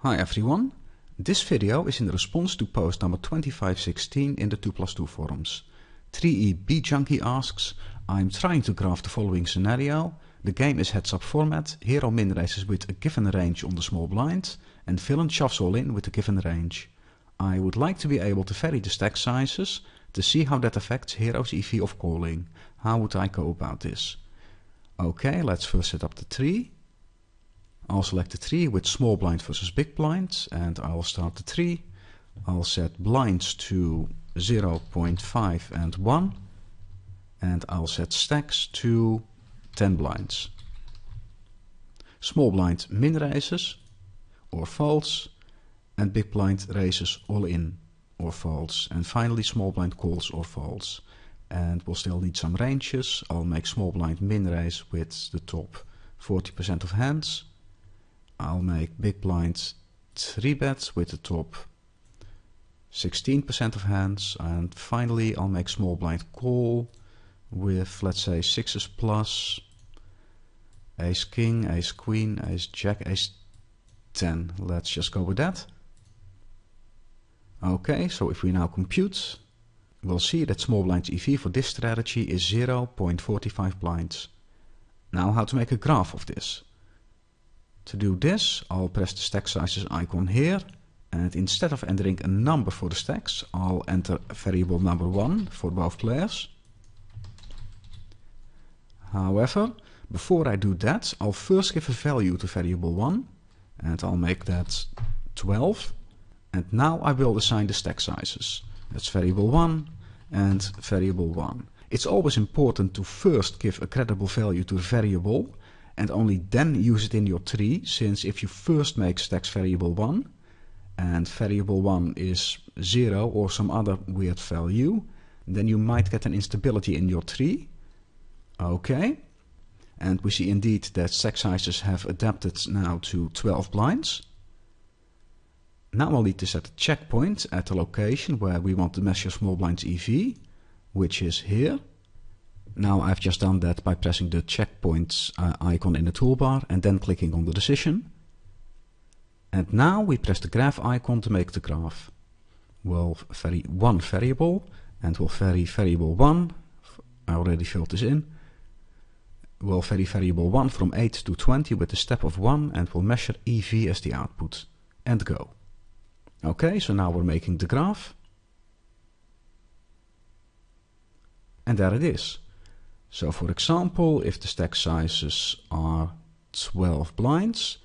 Hi everyone, this video is in response to post number 2516 in the 2+2 forums. 3EBJunkie asks, I'm trying to graph the following scenario. The game is heads up format, hero minraises with a given range on the small blind, and villain shoves all in with a given range. I would like to be able to vary the stack sizes to see how that affects hero's EV of calling. How would I go about this? Okay, let's first set up the tree. I'll select the tree with small blind versus big blind, and I'll start the tree. I'll set blinds to 0.5 and 1, and I'll set stacks to 10 blinds. Small blind min raises or folds, and big blind raises all in or folds, and finally small blind calls or folds. And we'll still need some ranges. I'll make small blind min raise with the top 40% of hands. I'll make big blind 3-bet with the top 16% of hands, and finally I'll make small blind call with, let's say, 6s plus, ace king, ace queen, ace jack, ace 10. Let's just go with that. Okay, so if we now compute, we'll see that small blind's EV for this strategy is 0.45 blinds. Now how to make a graph of this. To do this, I'll press the stack sizes icon here, and instead of entering a number for the stacks, I'll enter variable number 1 for both players. However, before I do that, I'll first give a value to variable 1, and I'll make that 12. And now I will assign the stack sizes. That's variable 1 and variable 1. It's always important to first give a credible value to the variable, and only then use it in your tree, since if you first make stacks variable 1, and variable 1 is 0 or some other weird value, then you might get an instability in your tree. Okay, and we see indeed that stack sizes have adapted now to 12 blinds. Now I'll need to set a checkpoint at the location where we want to measure small blind's EV, which is here. Now I've just done that by pressing the checkpoint icon in the toolbar and then clicking on the decision. And now we press the graph icon to make the graph. We'll vary one variable, and we'll vary variable 1. I already filled this in. We'll vary variable 1 from 8 to 20 with a step of 1, and we'll measure EV as the output. And go. Okay, so now we're making the graph. And there it is. So for example, if the stack sizes are 12 blinds,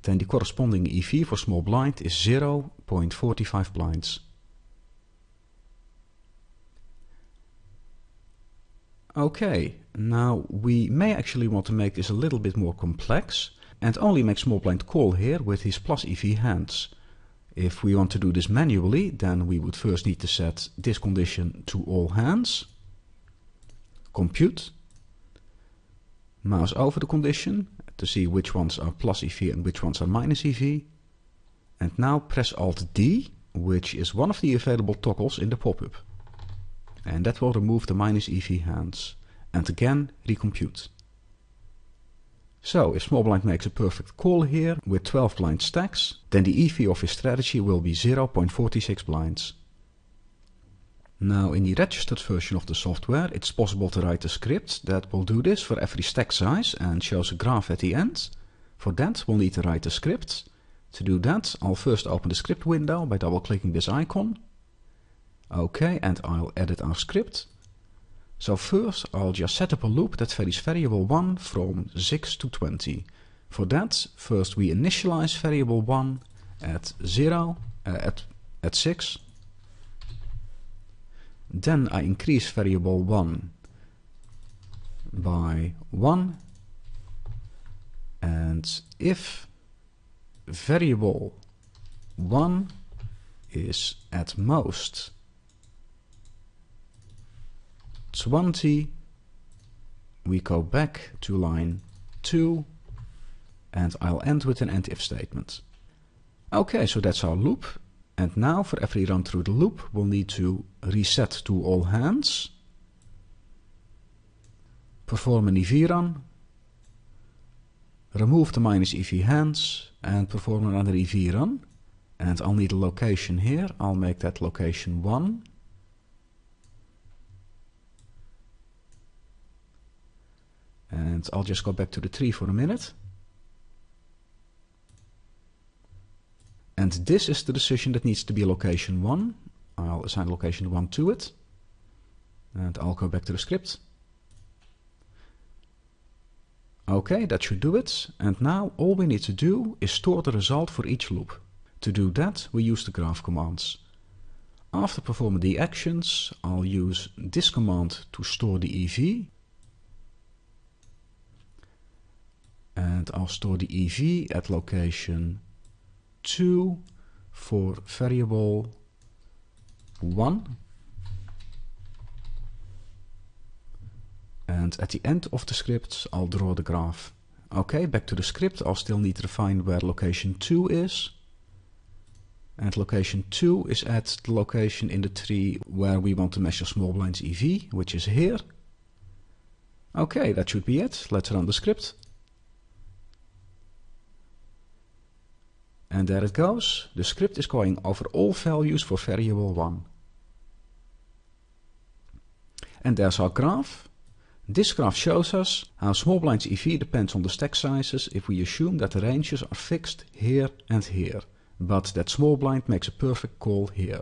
then the corresponding EV for small blind is 0.45 blinds. Okay, now we may actually want to make this a little bit more complex and only make small blind call here with his plus EV hands. If we want to do this manually, then we would first need to set this condition to all hands. Compute, mouse over the condition to see which ones are plus EV and which ones are minus EV, and now press Alt D, which is one of the available toggles in the pop-up, and that will remove the minus EV hands, and again recompute. So if small blind makes a perfect call here with 12 blind stacks, then the EV of his strategy will be 0.46 blinds. Now in the registered version of the software, it's possible to write a script that will do this for every stack size and shows a graph at the end. For that we'll need to write a script. To do that, I'll first open the script window by double clicking this icon. Okay, and I'll edit our script. So first I'll just set up a loop that varies variable 1 from 6 to 20. For that, first we initialize variable 1 at 6. Then I increase variable 1 by 1, and if variable 1 is at most 20, we go back to line 2, and I'll end with an end if statement. Okay, so that's our loop. And now for every run through the loop, we'll need to reset to all hands, perform an EV run, remove the minus EV hands and perform another EV run. And I'll need a location here. I'll make that location 1. And I'll just go back to the tree for a minute. And this is the decision that needs to be location 1. I'll assign location 1 to it. And I'll go back to the script. Okay, that should do it. And now all we need to do is store the result for each loop. To do that, we use the graph commands. After performing the actions, I'll use this command to store the EV. And I'll store the EV at location 2 for variable 1. And at the end of the script, I'll draw the graph. Okay, back to the script. I'll still need to define where location 2 is. And location 2 is at the location in the tree where we want to measure small blind's EV, which is here. Okay, that should be it. Let's run the script. And there it goes. The script is going over all values for variable 1. And there's our graph. This graph shows us how small blind's EV depends on the stack sizes if we assume that the ranges are fixed here and here, but that small blind makes a perfect call here.